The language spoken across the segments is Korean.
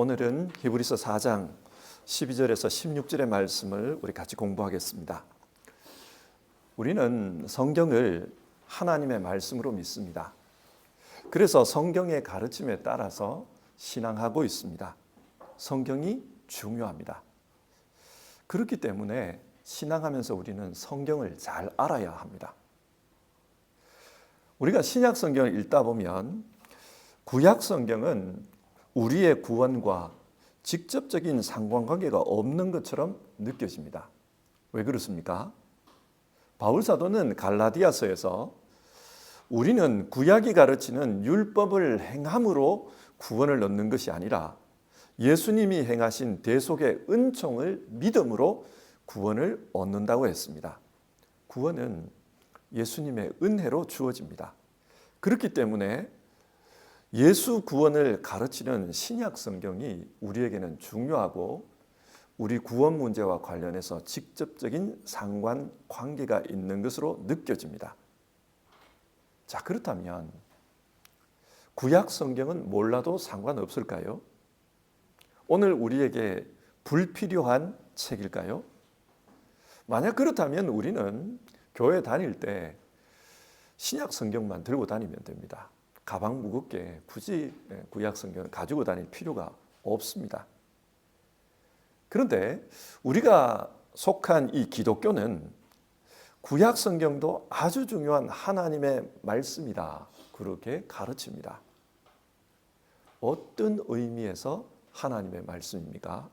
오늘은 히브리서 4장 12절에서 16절의 말씀을 우리 같이 공부하겠습니다. 우리는 성경을 하나님의 말씀으로 믿습니다. 그래서 성경의 가르침에 따라서 신앙하고 있습니다. 성경이 중요합니다. 그렇기 때문에 신앙하면서 우리는 성경을 잘 알아야 합니다. 우리가 신약 성경을 읽다 보면 구약 성경은 우리의 구원과 직접적인 상관관계가 없는 것처럼 느껴집니다. 왜 그렇습니까? 바울 사도는 갈라디아서에서 우리는 구약이 가르치는 율법을 행함으로 구원을 얻는 것이 아니라 예수님이 행하신 대속의 은총을 믿음으로 구원을 얻는다고 했습니다. 구원은 예수님의 은혜로 주어집니다. 그렇기 때문에 예수 구원을 가르치는 신약 성경이 우리에게는 중요하고 우리 구원 문제와 관련해서 직접적인 상관관계가 있는 것으로 느껴집니다. 자, 그렇다면 구약 성경은 몰라도 상관없을까요? 오늘 우리에게 불필요한 책일까요? 만약 그렇다면 우리는 교회 다닐 때 신약 성경만 들고 다니면 됩니다. 가방 무겁게 굳이 구약 성경을 가지고 다닐 필요가 없습니다. 그런데 우리가 속한 이 기독교는 구약 성경도 아주 중요한 하나님의 말씀이다, 그렇게 가르칩니다. 어떤 의미에서 하나님의 말씀입니까?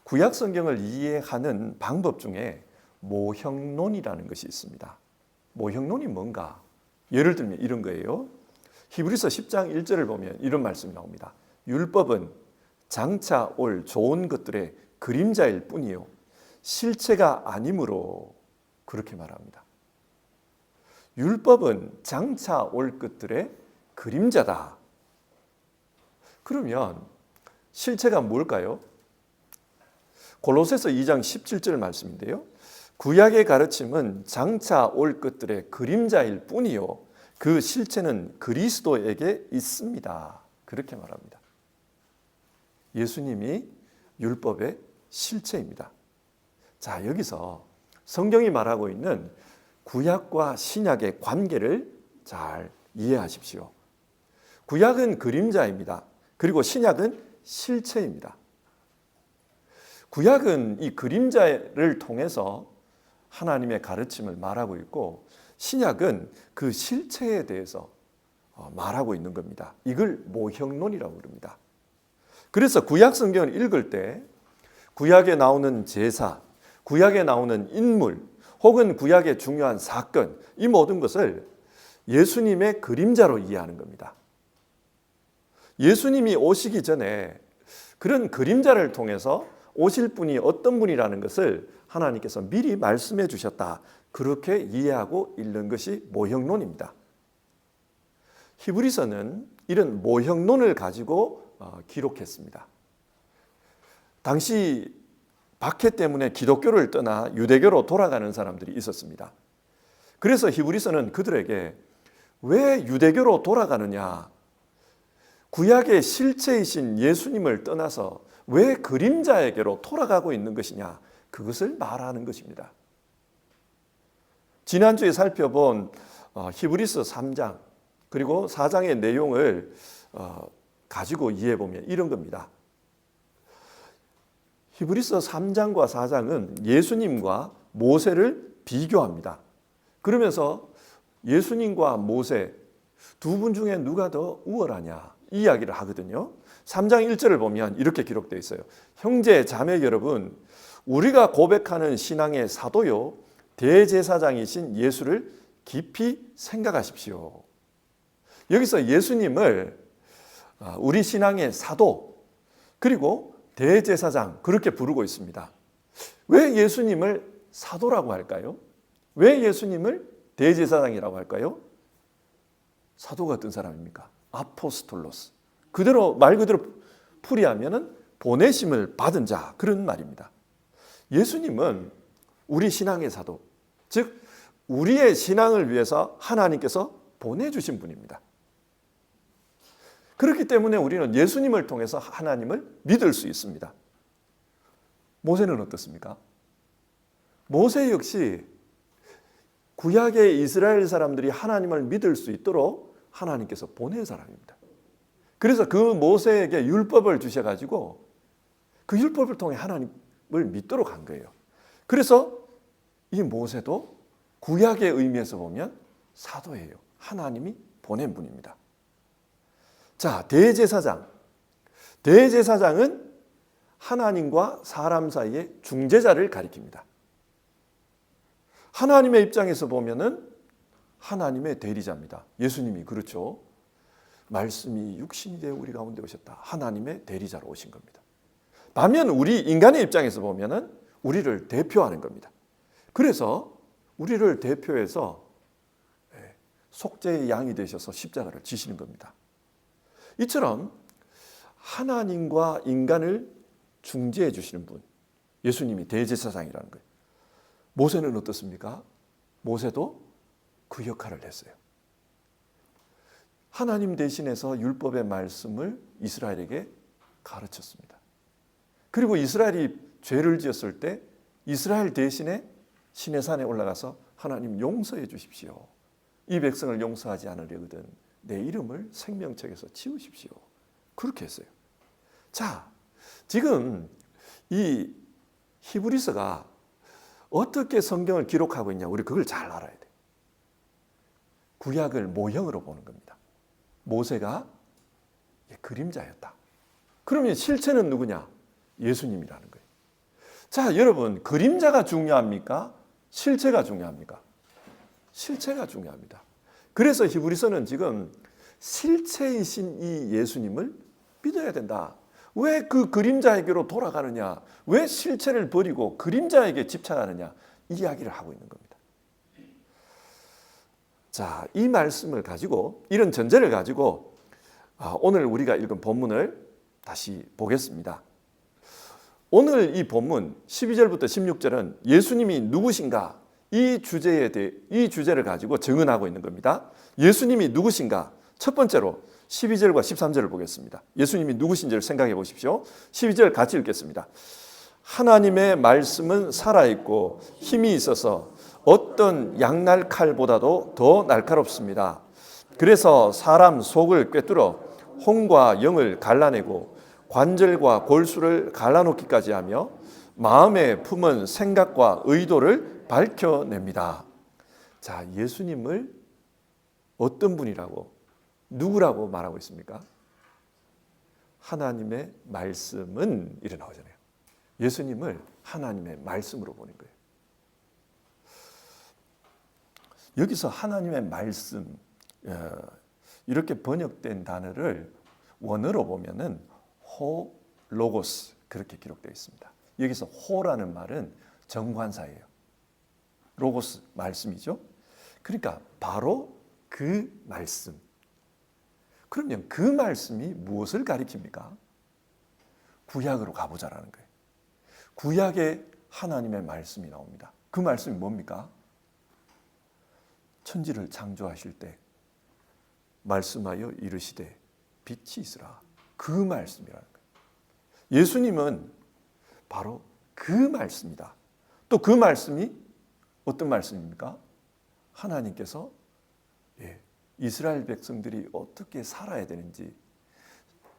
구약 성경을 이해하는 방법 중에 모형론이라는 것이 있습니다. 모형론이 뭔가? 예를 들면 이런 거예요. 히브리서 10장 1절을 보면 이런 말씀이 나옵니다. 율법은 장차 올 좋은 것들의 그림자일 뿐이요 실체가 아니므로, 그렇게 말합니다. 율법은 장차 올 것들의 그림자다. 그러면 실체가 뭘까요? 골로새서 2장 17절 말씀인데요. 구약의 가르침은 장차 올 것들의 그림자일 뿐이요 그 실체는 그리스도에게 있습니다. 그렇게 말합니다. 예수님이 율법의 실체입니다. 자, 여기서 성경이 말하고 있는 구약과 신약의 관계를 잘 이해하십시오. 구약은 그림자입니다. 그리고 신약은 실체입니다. 구약은 이 그림자를 통해서 하나님의 가르침을 말하고 있고 신약은 그 실체에 대해서 말하고 있는 겁니다. 이걸 모형론이라고 부릅니다. 그래서 구약 성경을 읽을 때 구약에 나오는 제사, 구약에 나오는 인물, 혹은 구약의 중요한 사건, 이 모든 것을 예수님의 그림자로 이해하는 겁니다. 예수님이 오시기 전에 그런 그림자를 통해서 오실 분이 어떤 분이라는 것을 하나님께서 미리 말씀해 주셨다, 그렇게 이해하고 읽는 것이 모형론입니다. 히브리서는 이런 모형론을 가지고 기록했습니다. 당시 박해 때문에 기독교를 떠나 유대교로 돌아가는 사람들이 있었습니다. 그래서 히브리서는 그들에게 왜 유대교로 돌아가느냐, 구약의 실체이신 예수님을 떠나서 왜 그림자에게로 돌아가고 있는 것이냐, 그것을 말하는 것입니다. 지난주에 살펴본 히브리서 3장 그리고 4장의 내용을 가지고 이해해보면 이런 겁니다. 히브리서 3장과 4장은 예수님과 모세를 비교합니다. 그러면서 예수님과 모세 두 분 중에 누가 더 우월하냐, 이 이야기를 하거든요. 3장 1절을 보면 이렇게 기록되어 있어요. 형제 자매 여러분, 우리가 고백하는 신앙의 사도요 대제사장이신 예수를 깊이 생각하십시오. 여기서 예수님을 우리 신앙의 사도 그리고 대제사장, 그렇게 부르고 있습니다. 왜 예수님을 사도라고 할까요? 왜 예수님을 대제사장이라고 할까요? 사도가 어떤 사람입니까? 아포스톨로스. 그대로 말 그대로 풀이하면은 보내심을 받은 자, 그런 말입니다. 예수님은 우리 신앙의 사도, 즉 우리의 신앙을 위해서 하나님께서 보내주신 분입니다. 그렇기 때문에 우리는 예수님을 통해서 하나님을 믿을 수 있습니다. 모세는 어떻습니까? 모세 역시 구약의 이스라엘 사람들이 하나님을 믿을 수 있도록 하나님께서 보낸 사람입니다. 그래서 그 모세에게 율법을 주셔가지고 그 율법을 통해 하나님을 믿도록 한 거예요. 그래서 이 모세도 구약의 의미에서 보면 사도예요. 하나님이 보낸 분입니다. 자, 대제사장. 대제사장은 하나님과 사람 사이의 중재자를 가리킵니다. 하나님의 입장에서 보면은 하나님의 대리자입니다. 예수님이 그렇죠. 말씀이 육신이 되어 우리 가운데 오셨다. 하나님의 대리자로 오신 겁니다. 반면 우리 인간의 입장에서 보면은 우리를 대표하는 겁니다. 그래서 우리를 대표해서 속죄의 양이 되셔서 십자가를 지시는 겁니다. 이처럼 하나님과 인간을 중재해 주시는 분, 예수님이 대제사장이라는 거예요. 모세는 어떻습니까? 모세도 그 역할을 했어요. 하나님 대신해서 율법의 말씀을 이스라엘에게 가르쳤습니다. 그리고 이스라엘이 죄를 지었을 때 이스라엘 대신에 시내산에 올라가서 하나님 용서해 주십시오. 이 백성을 용서하지 않으려거든 내 이름을 생명책에서 지우십시오. 그렇게 했어요. 자, 지금 이 히브리서가 어떻게 성경을 기록하고 있냐, 우리 그걸 잘 알아야 돼. 구약을 모형으로 보는 겁니다. 모세가 그림자였다. 그러면 실체는 누구냐? 예수님이라는 거예요. 자, 여러분, 그림자가 중요합니까? 실체가 중요합니까? 실체가 중요합니다. 그래서 히브리서는 지금 실체이신 이 예수님을 믿어야 된다. 왜 그 그림자에게로 돌아가느냐? 왜 실체를 버리고 그림자에게 집착하느냐? 이 이야기를 하고 있는 겁니다. 자, 이 말씀을 가지고, 이런 전제를 가지고 오늘 우리가 읽은 본문을 다시 보겠습니다. 오늘 이 본문 12절부터 16절은 예수님이 누구신가? 이 주제를 가지고 증언하고 있는 겁니다. 예수님이 누구신가? 첫 번째로 12절과 13절을 보겠습니다. 예수님이 누구신지를 생각해 보십시오. 12절 같이 읽겠습니다. 하나님의 말씀은 살아있고 힘이 있어서 어떤 양날 칼보다도 더 날카롭습니다. 그래서 사람 속을 꿰뚫어 혼과 영을 갈라내고 관절과 골수를 갈라놓기까지 하며 마음에 품은 생각과 의도를 밝혀냅니다. 자, 예수님을 어떤 분이라고, 누구라고 말하고 있습니까? 하나님의 말씀은 이래 나오잖아요. 예수님을 하나님의 말씀으로 보는 거예요. 여기서 하나님의 말씀, 이렇게 번역된 단어를 원어로 보면은 호 로고스, 그렇게 기록되어 있습니다. 여기서 호라는 말은 정관사예요. 로고스, 말씀이죠. 그러니까 바로 그 말씀. 그러면 그 말씀이 무엇을 가리킵니까? 구약으로 가보자라는 거예요. 구약에 하나님의 말씀이 나옵니다. 그 말씀이 뭡니까? 천지를 창조하실 때 말씀하여 이르시되 빛이 있으라. 그 말씀이라는 거예요. 예수님은 바로 그 말씀이다. 또 그 말씀이 어떤 말씀입니까? 하나님께서 이스라엘 백성들이 어떻게 살아야 되는지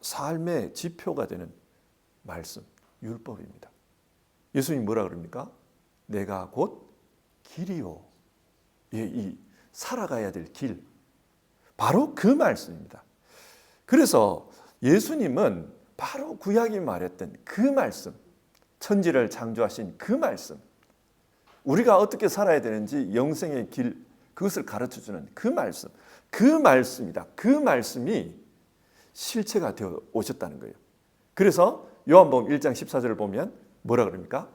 삶의 지표가 되는 말씀, 율법입니다. 예수님이 뭐라 그럽니까? 내가 곧 길이요. 이 살아가야 될 길. 바로 그 말씀입니다. 그래서 예수님은 바로 구약이 말했던 그 말씀, 천지를 창조하신 그 말씀, 우리가 어떻게 살아야 되는지 영생의 길, 그것을 가르쳐주는 그 말씀, 그 말씀이다. 그 말씀이 실체가 되어 오셨다는 거예요. 그래서 요한복음 1장 14절을 보면 뭐라 그럽니까?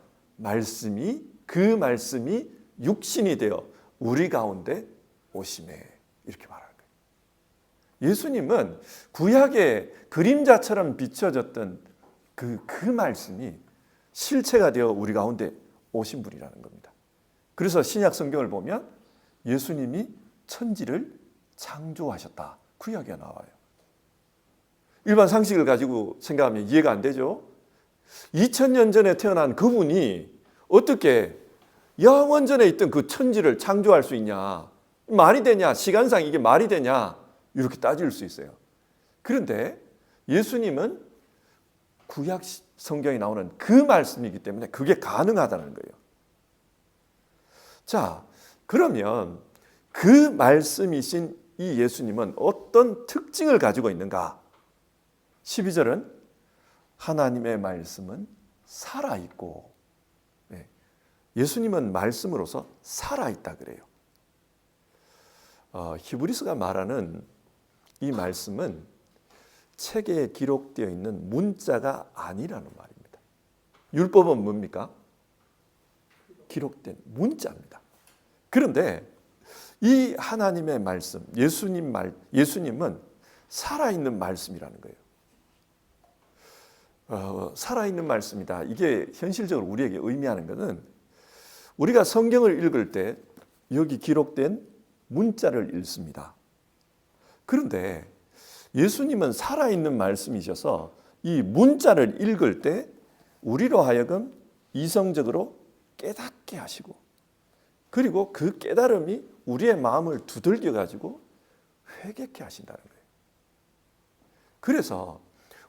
그 말씀이 육신이 되어 우리 가운데 오심에, 이렇게 말하는 거예요. 예수님은 구약의 그림자처럼 비춰졌던 그 말씀이 실체가 되어 우리 가운데 오신 분이라는 겁니다. 그래서 신약 성경을 보면 예수님이 천지를 창조하셨다. 그 이야기가 나와요. 일반 상식을 가지고 생각하면 이해가 안 되죠. 2000년 전에 태어난 그분이 어떻게 영원전에 있던 그 천지를 창조할 수 있냐? 말이 되냐? 시간상 이게 말이 되냐? 이렇게 따질 수 있어요. 그런데 예수님은 구약 성경에 나오는 그 말씀이기 때문에 그게 가능하다는 거예요. 자, 그러면 그 말씀이신 이 예수님은 어떤 특징을 가지고 있는가? 12절은 하나님의 말씀은 살아있고, 예수님은 말씀으로서 살아있다 그래요. 히브리서가 말하는 이 말씀은 책에 기록되어 있는 문자가 아니라는 말입니다. 율법은 뭡니까? 기록된 문자입니다. 그런데 이 하나님의 말씀, 예수님은 살아있는 말씀이라는 거예요. 살아있는 말씀이다. 이게 현실적으로 우리에게 의미하는 것은 우리가 성경을 읽을 때 여기 기록된 문자를 읽습니다. 그런데 예수님은 살아있는 말씀이셔서 이 문자를 읽을 때 우리로 하여금 이성적으로 깨닫게 하시고, 그리고 그 깨달음이 우리의 마음을 두들겨 가지고 회개케 하신다는 거예요. 그래서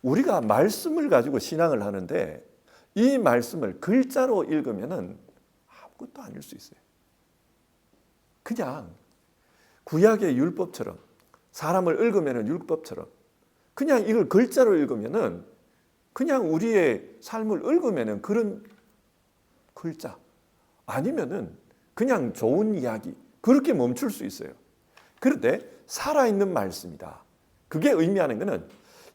우리가 말씀을 가지고 신앙을 하는데 이 말씀을 글자로 읽으면은 아무것도 아닐 수 있어요. 그냥 구약의 율법처럼, 사람을 읽으면은 율법처럼, 그냥 이걸 글자로 읽으면은 그냥 우리의 삶을 읽으면은 그런 글자, 아니면은 그냥 좋은 이야기, 그렇게 멈출 수 있어요. 그런데 살아있는 말씀이다. 그게 의미하는 것은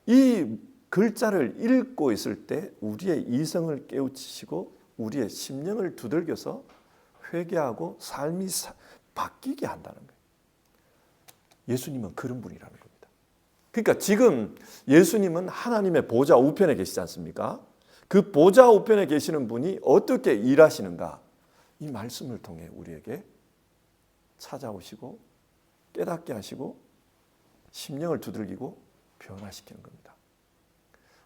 이 글자를 읽고 있을 때 우리의 이성을 깨우치시고 우리의 심령을 두들겨서 회개하고 삶이 바뀌게 한다는 거예요. 예수님은 그런 분이라는 겁니다. 그러니까 지금 예수님은 하나님의 보좌 우편에 계시지 않습니까? 그 보좌 우편에 계시는 분이 어떻게 일하시는가? 이 말씀을 통해 우리에게 찾아오시고 깨닫게 하시고 심령을 두들기고 변화시키는 겁니다.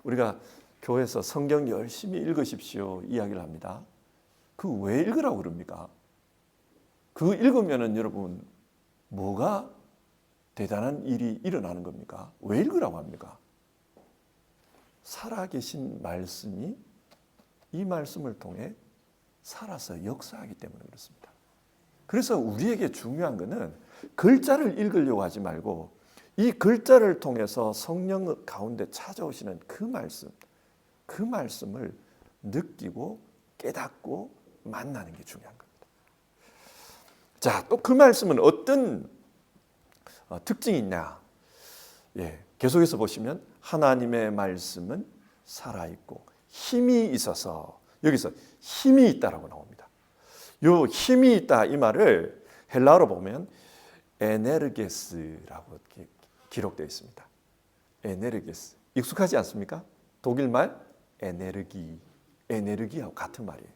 우리가 교회에서 성경 열심히 읽으십시오 이야기를 합니다. 그 왜 읽으라고 그럽니까? 그 읽으면은 여러분 뭐가 대단한 일이 일어나는 겁니까? 왜 읽으라고 합니까? 살아계신 말씀이 이 말씀을 통해 살아서 역사하기 때문에 그렇습니다. 그래서 우리에게 중요한 것은 글자를 읽으려고 하지 말고 이 글자를 통해서 성령 가운데 찾아오시는 그 말씀을 느끼고 깨닫고 만나는 게 중요한 겁니다. 자, 또 그 말씀은 어떤 특징이 있냐? 계속해서 보시면 하나님의 말씀은 살아있고 힘이 있어서, 여기서 힘이 있다라고 나옵니다. 요 힘이 있다 이 말을 헬라어로 보면 에네르게스라고 기록되어 있습니다. 에네르게스. 익숙하지 않습니까? 독일말 에네르기하고 같은 말이에요.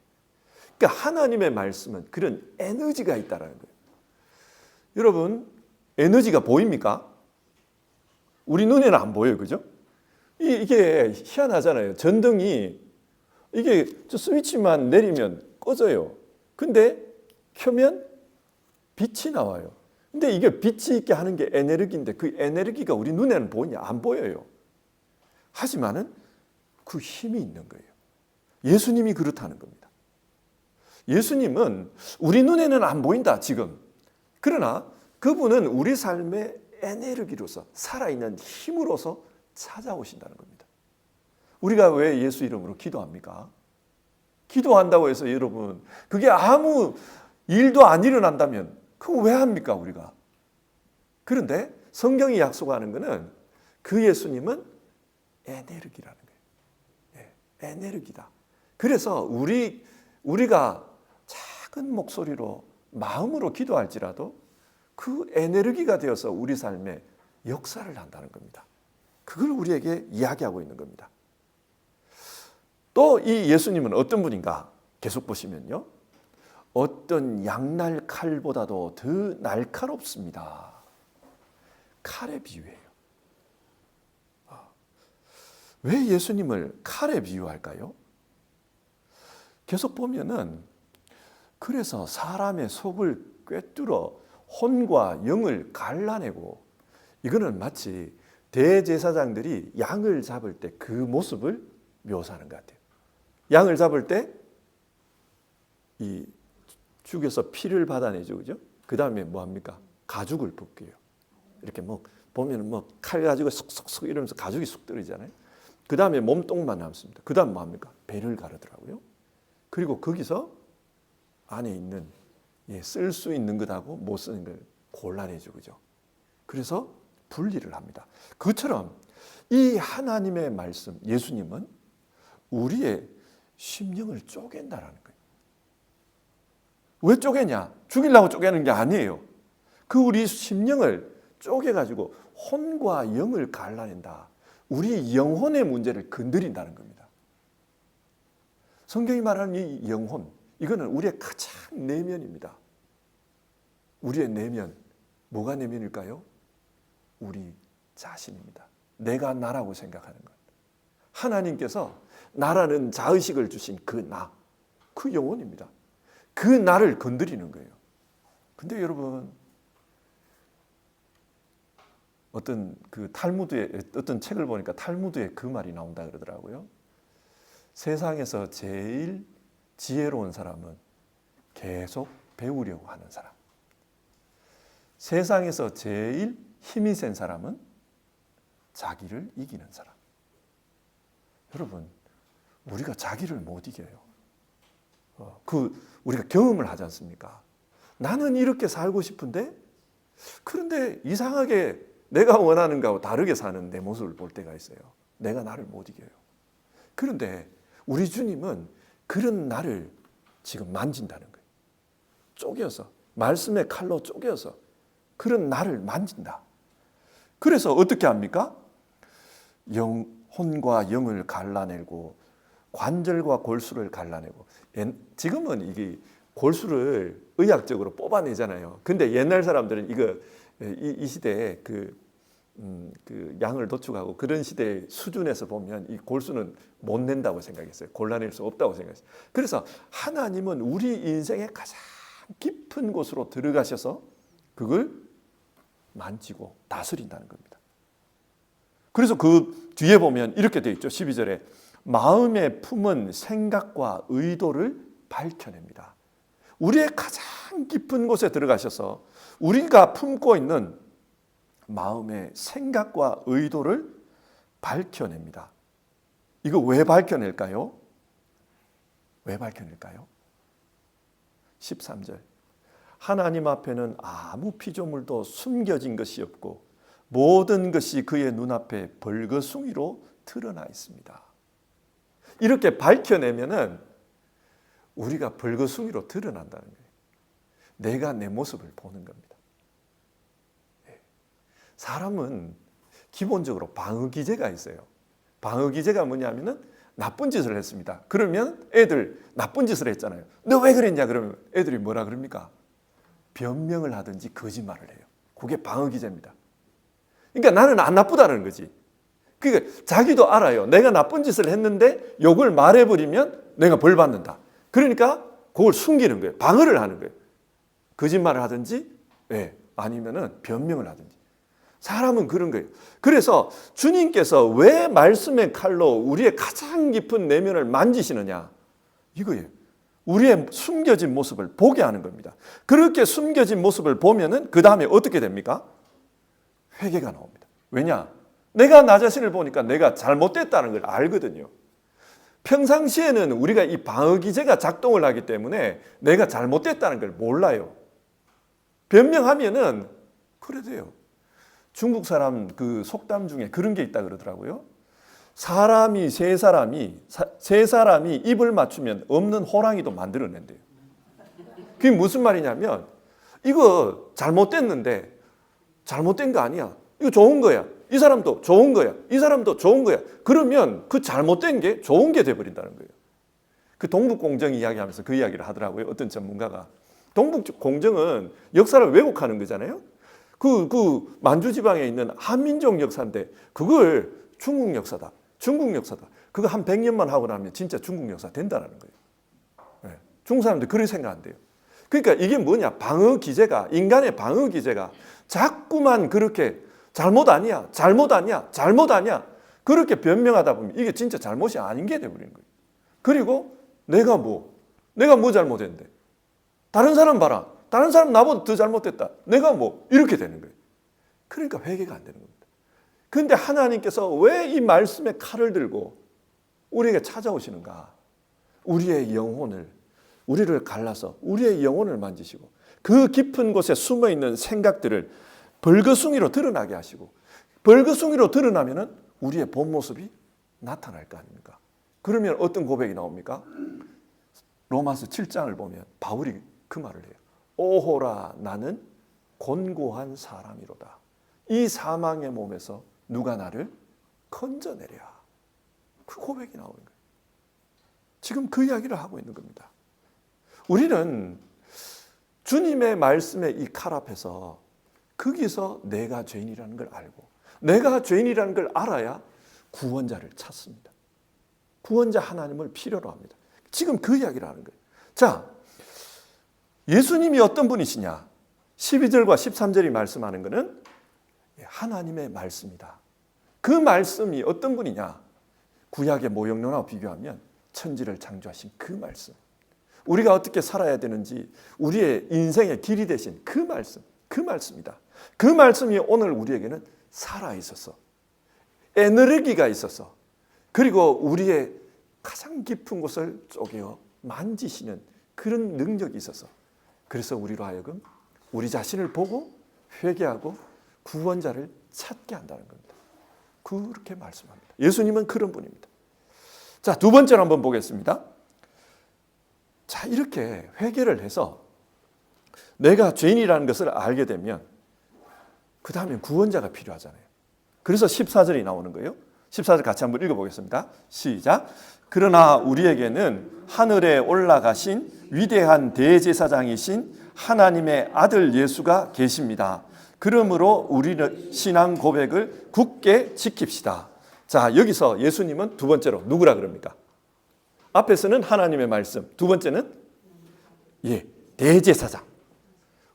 그러니까 하나님의 말씀은 그런 에너지가 있다라는 거예요. 여러분, 에너지가 보입니까? 우리 눈에는 안 보여요. 그죠? 이게 희한하잖아요. 전등이 이게 저 스위치만 내리면 꺼져요. 근데 켜면 빛이 나와요. 근데 이게 빛이 있게 하는 게 에너지인데 그 에너지가 우리 눈에는 보이냐? 안 보여요. 하지만은 그 힘이 있는 거예요. 예수님이 그렇다는 겁니다. 예수님은 우리 눈에는 안 보인다 지금. 그러나 그분은 우리 삶의 에너지로서 살아있는 힘으로서 찾아오신다는 겁니다. 우리가 왜 예수 이름으로 기도합니까? 기도한다고 해서 여러분 그게 아무 일도 안 일어난다면 그거 왜 합니까 우리가? 그런데 성경이 약속하는 것은 그 예수님은 에너지라는 거예요. 에너지다. 그래서 우리가 작은 목소리로 마음으로 기도할지라도 그 에너지가 되어서 우리 삶에 역사를 한다는 겁니다. 그걸 우리에게 이야기하고 있는 겁니다. 또 이 예수님은 어떤 분인가? 계속 보시면요. 어떤 양날 칼보다도 더 날카롭습니다. 칼에 비유해요. 왜 예수님을 칼에 비유할까요? 계속 보면은 그래서 사람의 속을 꿰뚫어 혼과 영을 갈라내고, 이거는 마치 대제사장들이 양을 잡을 때 그 모습을 묘사하는 것 같아요. 양을 잡을 때 이 죽여서 피를 받아내죠, 그죠? 그 다음에 뭐 합니까? 가죽을 벗겨요. 이렇게 뭐 보면은 뭐 칼 가지고 쏙쏙쏙 이러면서 가죽이 쑥 떨어지잖아요. 그 다음에 몸통만 남습니다. 그 다음 뭐 합니까? 배를 가르더라고요. 그리고 거기서 안에 있는 쓸 수 있는 것하고 못 쓰는 걸 골라내죠, 그죠? 그래서 분리를 합니다. 그처럼 이 하나님의 말씀, 예수님은 우리의 심령을 쪼갠다라는 거예요. 왜 쪼개냐? 죽이려고 쪼개는 게 아니에요. 그 우리 심령을 쪼개가지고 혼과 영을 갈라낸다. 우리 영혼의 문제를 건드린다는 겁니다. 성경이 말하는 이 영혼, 이거는 우리의 가장 내면입니다. 우리의 내면, 뭐가 내면일까요? 우리 자신입니다. 내가 나라고 생각하는 것. 하나님께서 나라는 자의식을 주신 그 나, 그 영혼입니다. 그 나를 건드리는 거예요. 근데 여러분, 어떤 그 탈무드에 어떤 책을 보니까 탈무드에 그 말이 나온다 그러더라고요. 세상에서 제일 지혜로운 사람은 계속 배우려고 하는 사람. 세상에서 제일 힘이 센 사람은 자기를 이기는 사람. 여러분, 우리가 자기를 못 이겨요. 우리가 경험을 하지 않습니까? 나는 이렇게 살고 싶은데, 그런데 이상하게 내가 원하는 거하고 다르게 사는 내 모습을 볼 때가 있어요. 내가 나를 못 이겨요. 그런데 우리 주님은 그런 나를 지금 만진다는 거예요. 쪼개서, 말씀의 칼로 쪼개서 그런 나를 만진다. 그래서 어떻게 합니까? 혼과 영을 갈라내고 관절과 골수를 갈라내고, 지금은 이게 골수를 의학적으로 뽑아내잖아요. 근데 옛날 사람들은 이 시대에 그 양을 도축하고 그런 시대의 수준에서 보면 이 골수는 못 낸다고 생각했어요. 골라낼 수 없다고 생각했어요. 그래서 하나님은 우리 인생의 가장 깊은 곳으로 들어가셔서 그걸 만지고 다스린다는 겁니다. 그래서 그 뒤에 보면 이렇게 되어 있죠. 12절에 마음에 품은 생각과 의도를 밝혀냅니다. 우리의 가장 깊은 곳에 들어가셔서 우리가 품고 있는 마음의 생각과 의도를 밝혀냅니다. 이거 왜 밝혀낼까요? 왜 밝혀낼까요? 13절. 하나님 앞에는 아무 피조물도 숨겨진 것이 없고 모든 것이 그의 눈앞에 벌거숭이로 드러나 있습니다. 이렇게 밝혀내면은 우리가 벌거숭이로 드러난다는 거예요. 내가 내 모습을 보는 겁니다. 사람은 기본적으로 방어 기제가 있어요. 방어 기제가 뭐냐면은 나쁜 짓을 했습니다. 그러면 애들 나쁜 짓을 했잖아요. 너 왜 그랬냐? 그러면 애들이 뭐라 그럽니까? 변명을 하든지 거짓말을 해요. 그게 방어 기제입니다. 그러니까 나는 안 나쁘다는 거지. 그러니까 자기도 알아요. 내가 나쁜 짓을 했는데 욕을 말해버리면 내가 벌 받는다. 그러니까 그걸 숨기는 거예요. 방어를 하는 거예요. 거짓말을 하든지, 아니면은 변명을 하든지. 사람은 그런 거예요. 그래서 주님께서 왜 말씀의 칼로 우리의 가장 깊은 내면을 만지시느냐? 이거예요. 우리의 숨겨진 모습을 보게 하는 겁니다. 그렇게 숨겨진 모습을 보면은 그 다음에 어떻게 됩니까? 회개가 나옵니다. 왜냐? 내가 나 자신을 보니까 내가 잘못됐다는 걸 알거든요. 평상시에는 우리가 이 방어기제가 작동을 하기 때문에 내가 잘못됐다는 걸 몰라요. 변명하면은 그래 돼요. 중국 사람 그 속담 중에 그런 게 있다 그러더라고요. 세 사람이 입을 맞추면 없는 호랑이도 만들어낸대요. 그게 무슨 말이냐면 이거 잘못됐는데 잘못된 거 아니야. 이거 좋은 거야. 이 사람도 좋은 거야. 이 사람도 좋은 거야. 그러면 그 잘못된 게 좋은 게 돼버린다는 거예요. 그 동북공정 이야기하면서 그 이야기를 하더라고요. 어떤 전문가가. 동북공정은 역사를 왜곡하는 거잖아요. 그 만주지방에 있는 한민족 역사인데 그걸 중국 역사다. 중국 역사다. 그거 한 100년만 하고 나면 진짜 중국 역사 된다는 거예요. 네. 중국 사람들 그렇게 생각한대요. 그러니까 이게 뭐냐? 방어 기제가, 인간의 방어 기제가 자꾸만 그렇게 잘못 아니야, 잘못 아니야, 잘못 아니야. 그렇게 변명하다 보면 이게 진짜 잘못이 아닌 게 돼버리는 거예요. 그리고 내가 뭐 잘못했는데? 다른 사람 봐라. 다른 사람 나보다 더 잘못됐다. 내가 뭐 이렇게 되는 거예요. 그러니까 회개가 안 되는 겁니다. 그런데 하나님께서 왜 이 말씀의 칼을 들고 우리에게 찾아오시는가? 우리의 영혼을, 우리를 갈라서 우리의 영혼을 만지시고 그 깊은 곳에 숨어있는 생각들을 벌거숭이로 드러나게 하시고, 벌거숭이로 드러나면은 우리의 본 모습이 나타날 거 아닙니까? 그러면 어떤 고백이 나옵니까? 로마서 7장을 보면 바울이 그 말을 해요. 오호라 나는 곤고한 사람이로다. 이 사망의 몸에서 누가 나를 건져내랴. 그 고백이 나오는 거예요. 지금 그 이야기를 하고 있는 겁니다. 우리는 주님의 말씀의 이 칼 앞에서 거기서 내가 죄인이라는 걸 알고, 내가 죄인이라는 걸 알아야 구원자를 찾습니다. 구원자 하나님을 필요로 합니다. 지금 그 이야기를 하는 거예요. 자, 예수님이 어떤 분이시냐? 12절과 13절이 말씀하는 것은 하나님의 말씀이다. 그 말씀이 어떤 분이냐? 구약의 모형론하고 비교하면 천지를 창조하신 그 말씀, 우리가 어떻게 살아야 되는지 우리의 인생의 길이 되신 그 말씀, 그 말씀이다. 그 말씀이 오늘 우리에게는 살아있어서, 에너지가 있어서, 그리고 우리의 가장 깊은 곳을 쪼개어 만지시는 그런 능력이 있어서, 그래서 우리로 하여금 우리 자신을 보고 회개하고 구원자를 찾게 한다는 겁니다. 그렇게 말씀합니다. 예수님은 그런 분입니다. 자, 두 번째로 한번 보겠습니다. 자, 이렇게 회개를 해서 내가 죄인이라는 것을 알게 되면 그 다음에 구원자가 필요하잖아요. 그래서 14절이 나오는 거예요. 14절 같이 한번 읽어보겠습니다. 시작. 그러나 우리에게는 하늘에 올라가신 위대한 대제사장이신 하나님의 아들 예수가 계십니다. 그러므로 우리는 신앙 고백을 굳게 지킵시다. 자, 여기서 예수님은 두 번째로 누구라 그럽니까? 앞에서는 하나님의 말씀, 두 번째는 대제사장.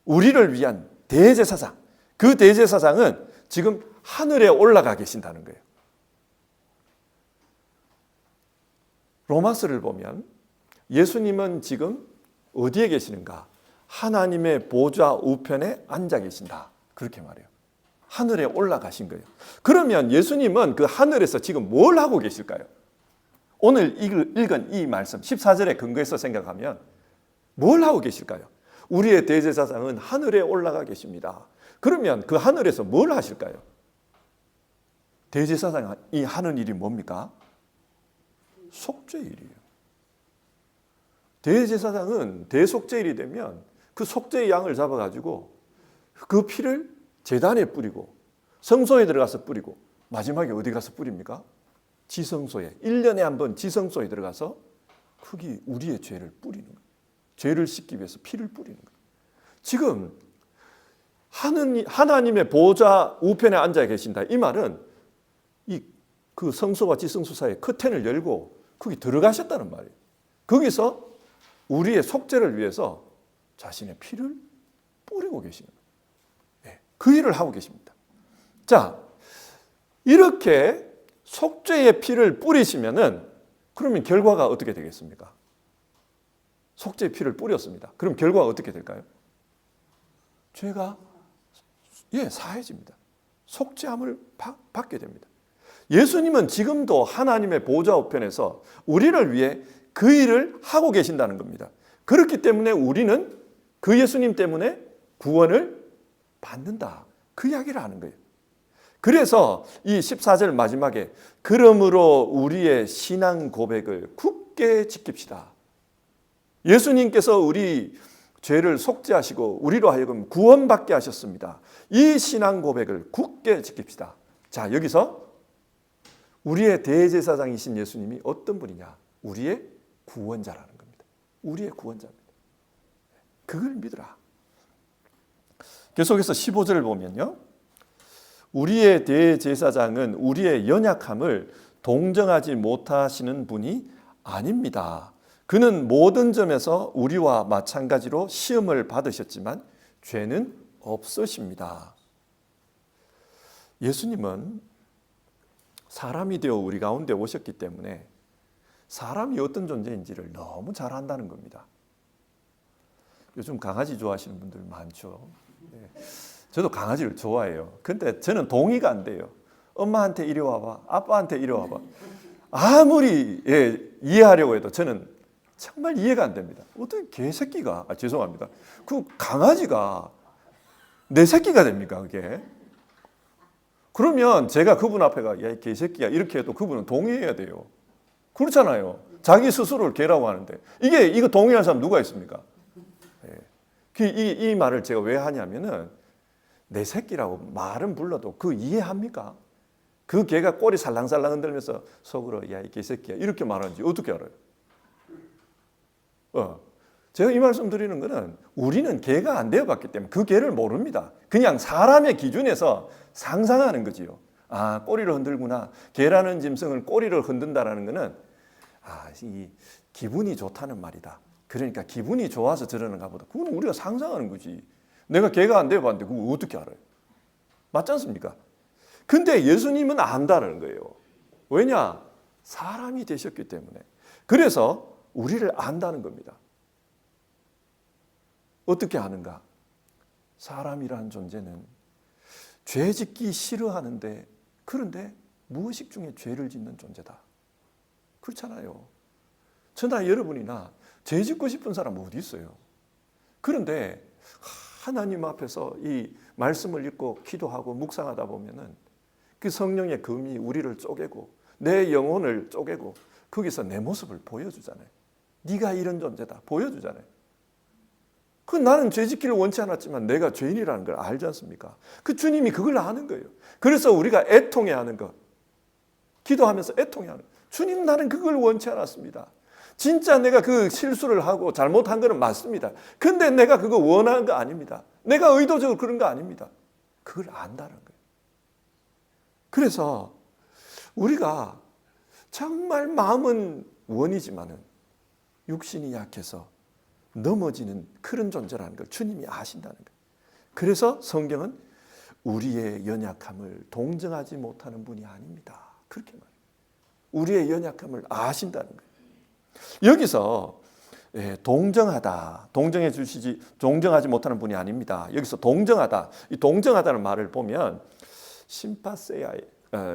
우리를 위한 대제사장. 그 대제사장은 지금 하늘에 올라가 계신다는 거예요. 로마서를 보면 예수님은 지금 어디에 계시는가? 하나님의 보좌 우편에 앉아 계신다. 그렇게 말해요. 하늘에 올라가신 거예요. 그러면 예수님은 그 하늘에서 지금 뭘 하고 계실까요? 오늘 읽은 이 말씀 14절에 근거해서 생각하면 뭘 하고 계실까요? 우리의 대제사장은 하늘에 올라가 계십니다. 그러면 그 하늘에서 뭘 하실까요? 대제사장이 하는 일이 뭡니까? 속죄의 일이에요. 대제사장은 대속죄일이 되면 그 속죄의 양을 잡아가지고 그 피를 제단에 뿌리고 성소에 들어가서 뿌리고 마지막에 어디 가서 뿌립니까? 지성소에, 1년에 한 번 지성소에 들어가서 거기 우리의 죄를 뿌리는 거예요. 죄를 씻기 위해서 피를 뿌리는 거예요. 지금 하나님의 보좌 우편에 앉아 계신다. 이 말은 그 성소와 지성소 사이에 커튼을 열고 거기 들어가셨다는 말이에요. 거기서 우리의 속죄를 위해서 자신의 피를 뿌리고 계시는 거예요. 그 일을 하고 계십니다. 자, 이렇게 속죄의 피를 뿌리시면은 그러면 결과가 어떻게 되겠습니까? 속죄의 피를 뿌렸습니다. 그럼 결과가 어떻게 될까요? 죄가 사해집니다. 속죄함을 받게 됩니다. 예수님은 지금도 하나님의 보좌 우편에서 우리를 위해 그 일을 하고 계신다는 겁니다. 그렇기 때문에 우리는 그 예수님 때문에 구원을 받는다. 그 이야기를 하는 거예요. 그래서 이 14절 마지막에 그러므로 우리의 신앙 고백을 굳게 지킵시다. 예수님께서 우리 죄를 속죄하시고 우리로 하여금 구원받게 하셨습니다. 이 신앙 고백을 굳게 지킵시다. 자, 여기서 우리의 대제사장이신 예수님이 어떤 분이냐? 우리의 구원자라는 겁니다. 우리의 구원자입니다. 그걸 믿으라. 계속해서 15절을 보면요. 우리의 대제사장은 우리의 연약함을 동정하지 못하시는 분이 아닙니다. 그는 모든 점에서 우리와 마찬가지로 시험을 받으셨지만 죄는 없으십니다. 예수님은 사람이 되어 우리 가운데 오셨기 때문에 사람이 어떤 존재인지를 너무 잘 안다는 겁니다. 요즘 강아지 좋아하시는 분들 많죠. 저도 강아지를 좋아해요. 근데 저는 동의가 안 돼요. 엄마한테 이리 와봐, 아빠한테 이리 와봐. 아무리 이해하려고 해도 저는 정말 이해가 안 됩니다. 어떻게 개새끼가, 죄송합니다. 그 강아지가 내 새끼가 됩니까, 그게? 그러면 제가 그분 앞에 가, 야, 이 개새끼야, 이렇게 해도 그분은 동의해야 돼요. 그렇잖아요. 자기 스스로를 개라고 하는데. 이거 동의하는 사람 누가 있습니까? 이 말을 제가 왜 하냐면은, 내 새끼라고 말은 불러도 그 이해합니까? 그 개가 꼬리 살랑살랑 흔들면서 속으로, 야, 이 개새끼야, 이렇게 말하는지 어떻게 알아요? 제가 이 말씀 드리는 거는 우리는 개가 안 되어봤기 때문에 그 개를 모릅니다. 그냥 사람의 기준에서 상상하는 거지요. 아, 꼬리를 흔들구나. 개라는 짐승을 꼬리를 흔든다라는 거는 이 기분이 좋다는 말이다. 그러니까 기분이 좋아서 저러는가 보다. 그건 우리가 상상하는 거지. 내가 개가 안 되어봤는데 그거 어떻게 알아요? 맞지 않습니까? 근데 예수님은 안다는 거예요. 왜냐? 사람이 되셨기 때문에. 그래서 우리를 안다는 겁니다. 어떻게 아는가? 사람이라는 존재는 죄 짓기 싫어하는데, 그런데 무의식 중에 죄를 짓는 존재다. 그렇잖아요. 저나 여러분이나 죄 짓고 싶은 사람 어디 있어요? 그런데 하나님 앞에서 이 말씀을 읽고 기도하고 묵상하다 보면은 그 성령의 금이 우리를 쪼개고 내 영혼을 쪼개고 거기서 내 모습을 보여주잖아요. 네가 이런 존재다 보여주잖아요. 그 나는 죄 짓기를 원치 않았지만 내가 죄인이라는 걸 알지 않습니까? 그 주님이 그걸 아는 거예요. 그래서 우리가 애통해하는 것, 기도하면서 애통해하는 것. 주님, 나는 그걸 원치 않았습니다. 진짜 내가 그 실수를 하고 잘못한 것은 맞습니다. 근데 내가 그거 원하는 거 아닙니다. 내가 의도적으로 그런 거 아닙니다. 그걸 안다는 거예요. 그래서 우리가 정말 마음은 원이지만은 육신이 약해서 넘어지는 그런 존재라는 걸 주님이 아신다는 거예요. 그래서 성경은 우리의 연약함을 동정하지 못하는 분이 아닙니다. 그렇게 말해요. 우리의 연약함을 아신다는 거예요. 여기서 동정하다, 동정하지 못하는 분이 아닙니다. 여기서 동정하다, 이 동정하다는 말을 보면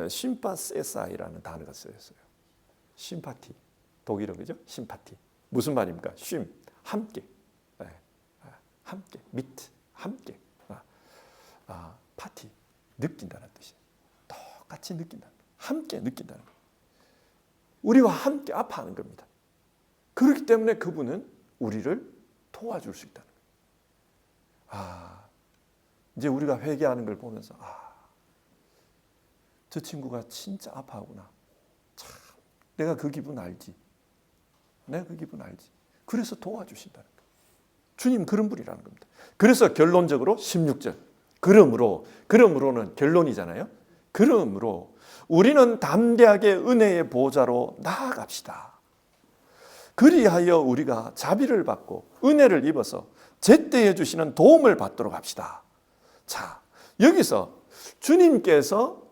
심파세사이라는 단어가 쓰였어요. 심파티, 독일어 그죠? 심파티. 무슨 말입니까? 함께, 함께, 미트, 함께, 파티, 느낀다는 뜻이에요. 똑같이 느낀다는 거예요. 함께 느낀다는 거예요. 우리와 함께 아파하는 겁니다. 그렇기 때문에 그분은 우리를 도와줄 수 있다는 거예요. 이제 우리가 회개하는 걸 보면서 저 친구가 진짜 아파하구나. 참, 내가 그 기분 알지. 내가 그 기분 알지. 그래서 도와주신다는 거예요. 주님 그런 분이라는 겁니다. 그래서 결론적으로 16절. 그러므로는 결론이잖아요. 그러므로 우리는 담대하게 은혜의 보좌로 나아갑시다. 그리하여 우리가 자비를 받고 은혜를 입어서 제때에 주시는 도움을 받도록 합시다. 자, 여기서 주님께서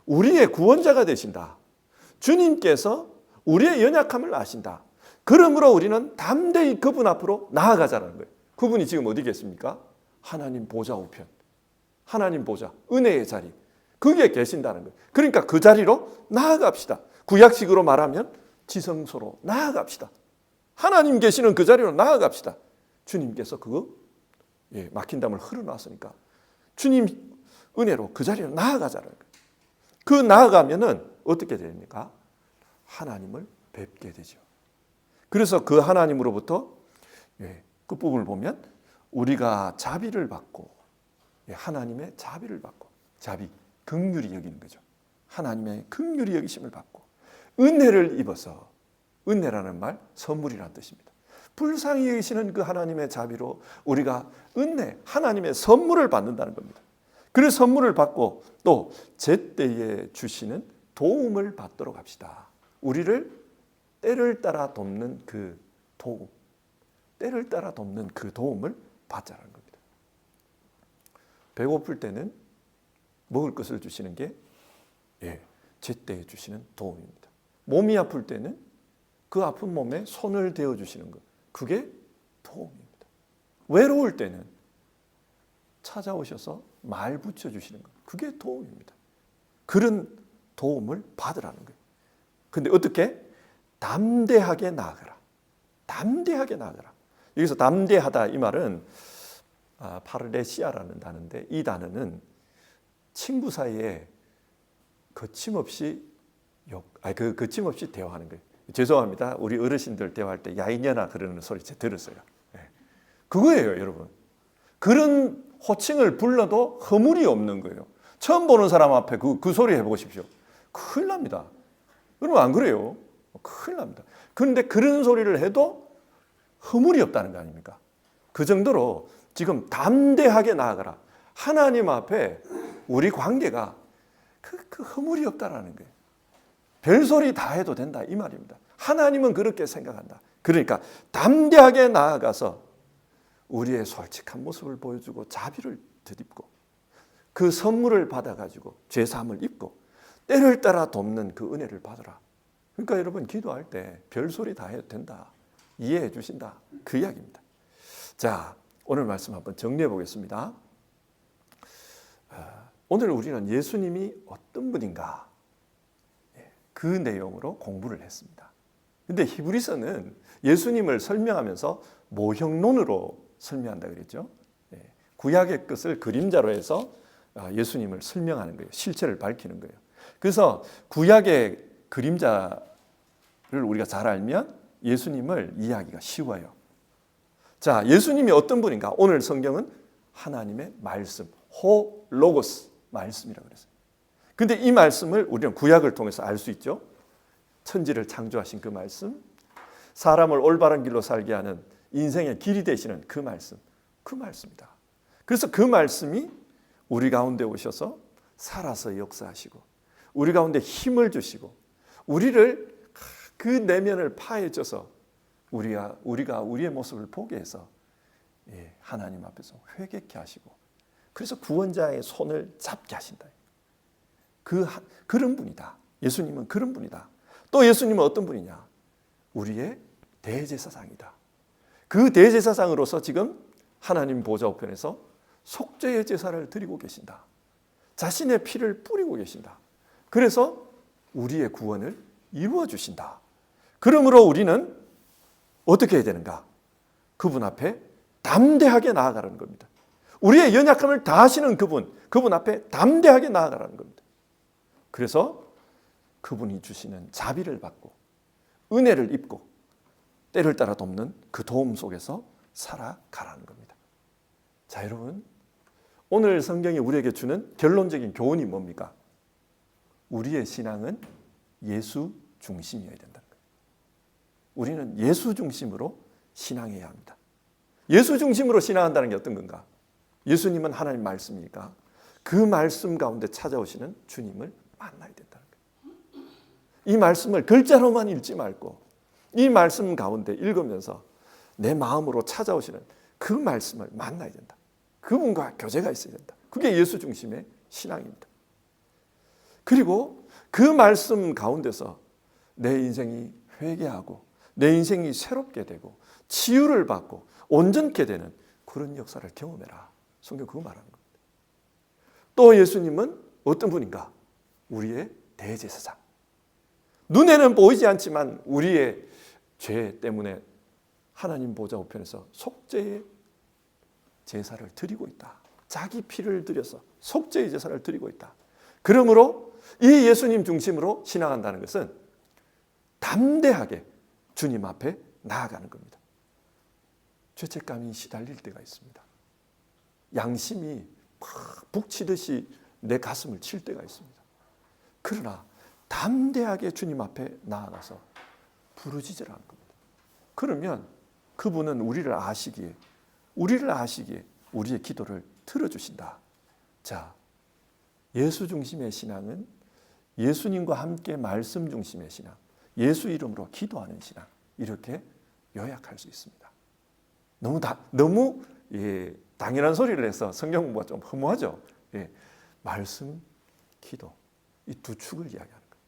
우리의 구원자가 되신다. 주님께서 우리의 연약함을 아신다. 그러므로 우리는 담대히 그분 앞으로 나아가자는 거예요. 그분이 지금 어디 계십니까? 하나님 보좌 우편, 하나님 보좌, 은혜의 자리, 거기에 계신다는 거예요. 그러니까 그 자리로 나아갑시다. 구약식으로 말하면 지성소로 나아갑시다. 하나님 계시는 그 자리로 나아갑시다. 주님께서 그거 막힌 담을 흘러놨으니까 주님 은혜로 그 자리로 나아가자는 거예요. 그 나아가면은 어떻게 됩니까? 하나님을 뵙게 되죠. 그래서 그 하나님으로부터 끝부분을 보면 우리가 자비를 받고, 하나님의 자비를 받고, 자비, 긍휼히 여기는 거죠. 하나님의 긍휼히 여기심을 받고 은혜를 입어서, 은혜라는 말 선물이라는 뜻입니다. 불쌍히 여기시는 그 하나님의 자비로 우리가 은혜, 하나님의 선물을 받는다는 겁니다. 그 선물을 받고 또 제때에 주시는 도움을 받도록 합시다. 우리를 때를 따라 돕는 그 도움, 때를 따라 돕는 그 도움을 받자는 겁니다. 배고플 때는 먹을 것을 주시는 게 제때에 주시는 도움입니다. 몸이 아플 때는 그 아픈 몸에 손을 대어 주시는 것, 그게 도움입니다. 외로울 때는 찾아오셔서 말 붙여주시는 것, 그게 도움입니다. 그런 도움을 받으라는 거예요. 근데 어떻게? 담대하게 나아가라. 담대하게 나아가라. 여기서 담대하다 이 말은 파르레시아라는 단어인데, 이 단어는 친구 사이에 거침없이 거침없이 대화하는 거예요. 죄송합니다. 우리 어르신들 대화할 때 야이년아 그러는 소리 제가 들었어요. 그거예요, 여러분. 그런 호칭을 불러도 허물이 없는 거예요. 처음 보는 사람 앞에 그 소리 해보십시오. 큰일 납니다. 여러분 안 그래요? 큰일 납니다. 그런데 그런 소리를 해도 허물이 없다는 거 아닙니까? 그 정도로 지금 담대하게 나아가라. 하나님 앞에 우리 관계가 그 허물이 없다라는 거예요. 별소리 다 해도 된다 이 말입니다. 하나님은 그렇게 생각한다. 그러니까 담대하게 나아가서 우리의 솔직한 모습을 보여주고 자비를 덧입고 그 선물을 받아가지고 죄사함을 입고 때를 따라 돕는 그 은혜를 받으라. 그러니까 여러분 기도할 때 별소리 다 해도 된다. 이해해 주신다. 그 이야기입니다. 자, 오늘 말씀 한번 정리해 보겠습니다. 오늘 우리는 예수님이 어떤 분인가 그 내용으로 공부를 했습니다. 근데 히브리서는 예수님을 설명하면서 모형론으로 설명한다 그랬죠. 구약의 것을 그림자로 해서 예수님을 설명하는 거예요. 실체를 밝히는 거예요. 그래서 구약의 그림자를 우리가 잘 알면 예수님을 이해하기가 쉬워요. 자, 예수님이 어떤 분인가? 오늘 성경은 하나님의 말씀, 호로고스 말씀이라고 그랬어요. 근데 이 말씀을 우리는 구약을 통해서 알 수 있죠. 천지를 창조하신 그 말씀, 사람을 올바른 길로 살게 하는 인생의 길이 되시는 그 말씀이다. 그래서 그 말씀이 우리 가운데 오셔서 살아서 역사하시고 우리 가운데 힘을 주시고 우리를 그 내면을 파헤쳐서 우리가 우리의 모습을 보게 해서 하나님 앞에서 회개케 하시고 그래서 구원자의 손을 잡게 하신다. 그런 분이다. 예수님은 그런 분이다. 또 예수님은 어떤 분이냐? 우리의 대제사장이다. 그 대제사장으로서 지금 하나님 보좌 우편에서 속죄의 제사를 드리고 계신다. 자신의 피를 뿌리고 계신다. 그래서 우리의 구원을 이루어 주신다. 그러므로 우리는 어떻게 해야 되는가? 그분 앞에 담대하게 나아가라는 겁니다. 우리의 연약함을 다하시는 그분 앞에 담대하게 나아가라는 겁니다. 그래서 그분이 주시는 자비를 받고 은혜를 입고 때를 따라 돕는 그 도움 속에서 살아가라는 겁니다. 자, 여러분, 오늘 성경이 우리에게 주는 결론적인 교훈이 뭡니까? 우리의 신앙은 예수 중심이어야 된다는 거예요. 우리는 예수 중심으로 신앙해야 합니다. 예수 중심으로 신앙한다는 게 어떤 건가? 예수님은 하나님 말씀이니까 그 말씀 가운데 찾아오시는 주님을 만나야 된다는 거예요. 이 말씀을 글자로만 읽지 말고 이 말씀 가운데 읽으면서 내 마음으로 찾아오시는 그 말씀을 만나야 된다. 그분과 교제가 있어야 된다. 그게 예수 중심의 신앙입니다. 그리고 그 말씀 가운데서 내 인생이 회개하고 내 인생이 새롭게 되고 치유를 받고 온전케 되는 그런 역사를 경험해라. 성경 그거 말하는 겁니다. 또 예수님은 어떤 분인가? 우리의 대제사장. 눈에는 보이지 않지만 우리의 죄 때문에 하나님 보좌 우편에서 속죄의 제사를 드리고 있다. 자기 피를 들여서 속죄의 제사를 드리고 있다. 그러므로 이 예수님 중심으로 신앙한다는 것은 담대하게 주님 앞에 나아가는 겁니다. 죄책감이 시달릴 때가 있습니다. 양심이 막 북치듯이 내 가슴을 칠 때가 있습니다. 그러나 담대하게 주님 앞에 나아가서 부르짖으라는 겁니다. 그러면 그분은 우리를 아시기에 우리의 기도를 들어주신다. 자, 예수 중심의 신앙은 예수님과 함께 말씀 중심의 신앙, 예수 이름으로 기도하는 신앙, 이렇게 요약할 수 있습니다. 너무 당연한 소리를 해서 성경 공부가 좀 허무하죠. 말씀, 기도, 이 두 축을 이야기하는 거예요.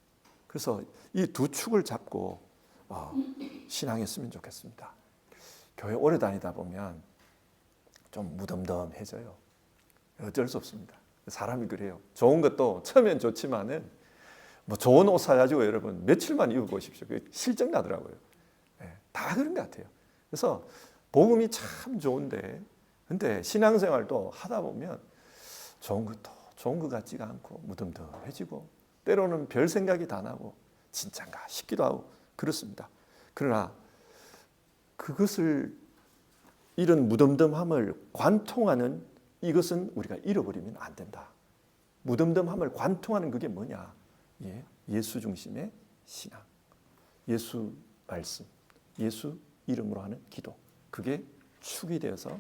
그래서 이 두 축을 잡고 신앙했으면 좋겠습니다. 교회 오래 다니다 보면 좀 무덤덤해져요. 어쩔 수 없습니다. 사람이 그래요. 좋은 것도 처음엔 좋지만은 뭐 좋은 옷 사가지고 여러분 며칠만 입어 보십시오. 실증 나더라고요. 다 그런 것 같아요. 그래서 복음이 참 좋은데, 근데 신앙생활도 하다 보면 좋은 것도 좋은 것 같지가 않고 무덤덤해지고 때로는 별 생각이 다 나고 진짠가 싶기도 하고 그렇습니다. 그러나 그것을 이런 무덤덤함을 관통하는 이것은 우리가 잃어버리면 안 된다. 무덤덤함을 관통하는 그게 뭐냐? 예수 중심의 신앙, 예수 말씀, 예수 이름으로 하는 기도, 그게 축이 되어서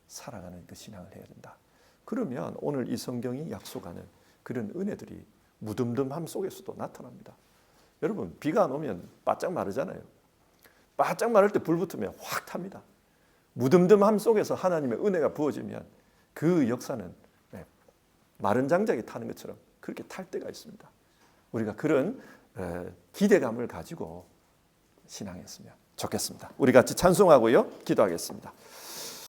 살아가는 그 신앙을 해야 된다. 그러면 오늘 이 성경이 약속하는 그런 은혜들이 무덤덤함 속에서도 나타납니다. 여러분, 비가 안 오면 바짝 마르잖아요. 바짝 마를 때 불 붙으면 확 탑니다. 무덤덤함 속에서 하나님의 은혜가 부어지면 그 역사는 마른 장작이 타는 것처럼 그렇게 탈 때가 있습니다. 우리가 그런 기대감을 가지고 신앙했으면 좋겠습니다. 우리 같이 찬송하고요, 기도하겠습니다.